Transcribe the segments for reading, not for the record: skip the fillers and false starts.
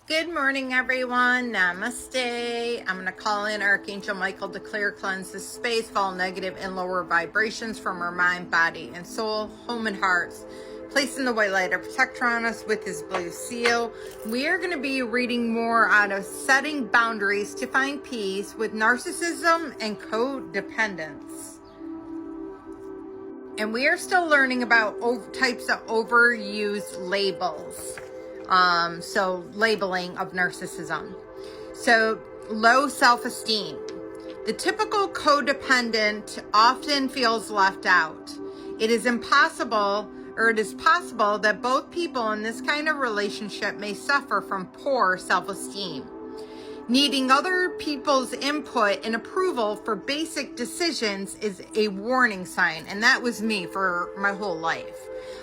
Good morning, everyone. Namaste. I'm going to call in Archangel Michael to clear, cleanse this space, all negative and lower vibrations from our mind, body, and soul, home and hearts. Placing the white light of protector on us with his blue seal. We are going to be reading more out of Setting Boundaries to Find Peace with Narcissism and Codependents. And we are still learning about types of overused labels. So labeling of narcissism. So low self-esteem. The typical codependent often feels left out. It is possible that both people in this kind of relationship may suffer from poor self-esteem. Needing other people's input and approval for basic decisions is a warning sign. And that was me for my whole life.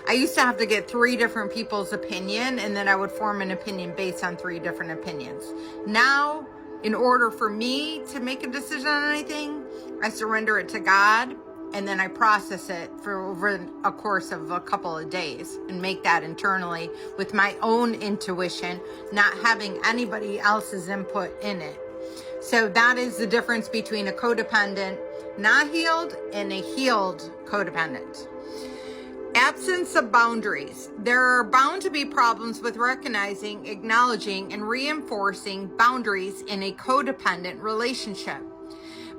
I used to have to get 3 different people's opinion, and then I would form an opinion based on 3 different opinions. Now, in order for me to make a decision on anything, I surrender it to God, and then I process it for over a course of a couple of days and make that internally with my own intuition, not having anybody else's input in it. So that is the difference between a codependent, not healed, and a healed codependent. Absence of boundaries. There are bound to be problems with recognizing, acknowledging, and reinforcing boundaries in a codependent relationship.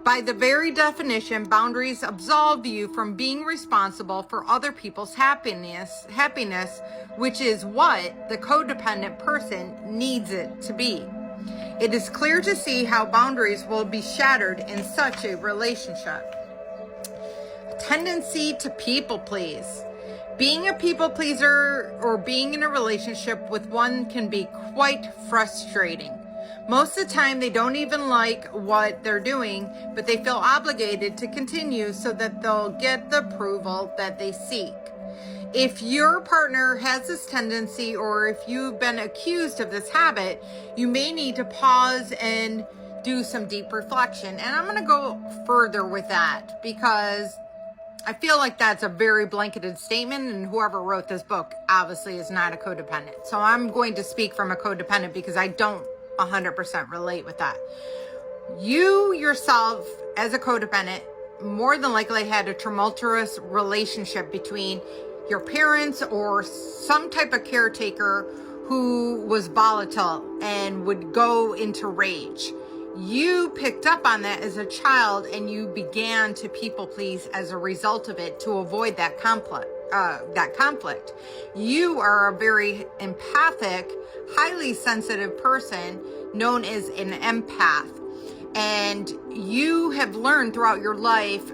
By the very definition, boundaries absolve you from being responsible for other people's happiness, which is what the codependent person needs it to be. It is clear to see how boundaries will be shattered in such a relationship. A tendency to people please. Being a people pleaser or being in a relationship with one can be quite frustrating. Most of the time, they don't even like what they're doing, but they feel obligated to continue so that they'll get the approval that they seek. If your partner has this tendency, or if you've been accused of this habit, you may need to pause and do some deep reflection. And I'm going to go further with that because I feel like that's a very blanketed statement, and whoever wrote this book obviously is not a codependent. So I'm going to speak from a codependent because I don't 100% relate with that. You yourself, as a codependent, more than likely had a tumultuous relationship between your parents or some type of caretaker who was volatile and would go into rage. You picked up on that as a child, and you began to people please as a result of it to avoid that conflict. You are a very empathic, highly sensitive person known as an empath. And you have learned throughout your life,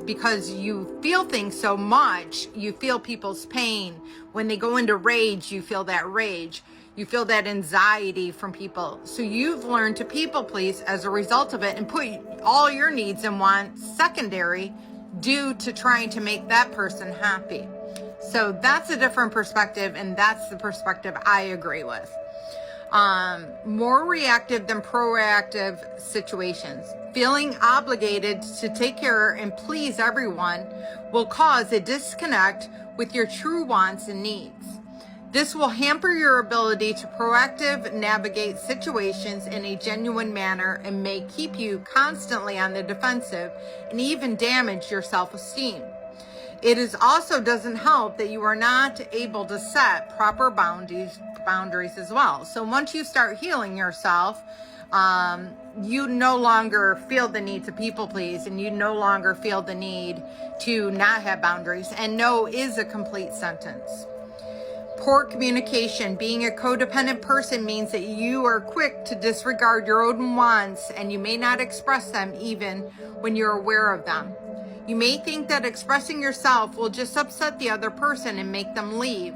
because you feel things so much, you feel people's pain. When they go into rage, you feel that rage. You feel that anxiety from people. So you've learned to people please as a result of it and put all your needs and wants secondary due to trying to make that person happy. So that's a different perspective, and that's the perspective I agree with. More reactive than proactive situations. Feeling obligated to take care and please everyone will cause a disconnect with your true wants and needs. This will hamper your ability to proactively navigate situations in a genuine manner and may keep you constantly on the defensive and even damage your self-esteem. It is also doesn't help that you are not able to set proper boundaries as well. So once you start healing yourself, you no longer feel the need to people please, and you no longer feel the need to not have boundaries. And no is a complete sentence. Poor communication. Being a codependent person means that you are quick to disregard your own wants, and you may not express them even when you're aware of them. You may think that expressing yourself will just upset the other person and make them leave.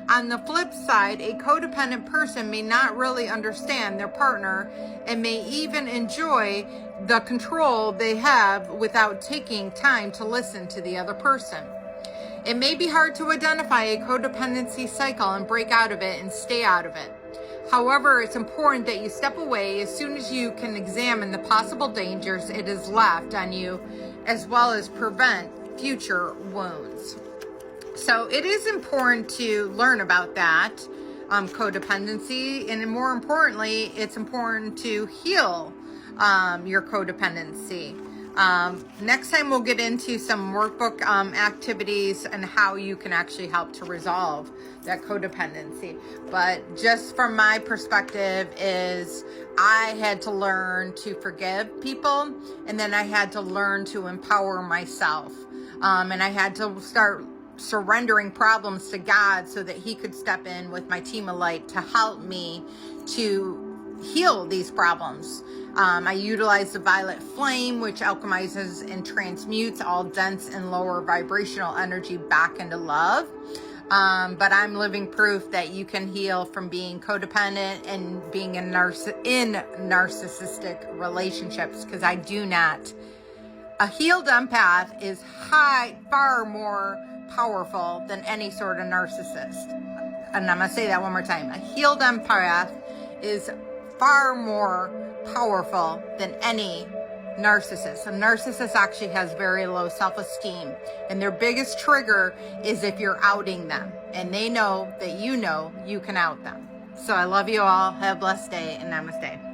On the flip side, a codependent person may not really understand their partner and may even enjoy the control they have without taking time to listen to the other person. It may be hard to identify a codependency cycle and break out of it and stay out of it. However, it's important that you step away as soon as you can examine the possible dangers it has left on you, as well as prevent future wounds. So it is important to learn about that. codependency, and more importantly, it's important to heal your codependency. Next time we'll get into some workbook activities and how you can actually help to resolve that codependency. But just from my perspective is I had to learn to forgive people, and then I had to learn to empower myself. And I had to start surrendering problems to God so that he could step in with my team of light to help me to heal these problems. I utilize the violet flame, which alchemizes and transmutes all dense and lower vibrational energy back into love. But I'm living proof that you can heal from being codependent and being in narcissistic relationships, because I do not. A healed empath is far more powerful than any sort of narcissist. And I'm going to say that one more time. A healed empath is far more powerful than any narcissist. A narcissist actually has very low self-esteem, and their biggest trigger is if you're outing them, and they know that you can out them. So I love you all. Have a blessed day, and namaste.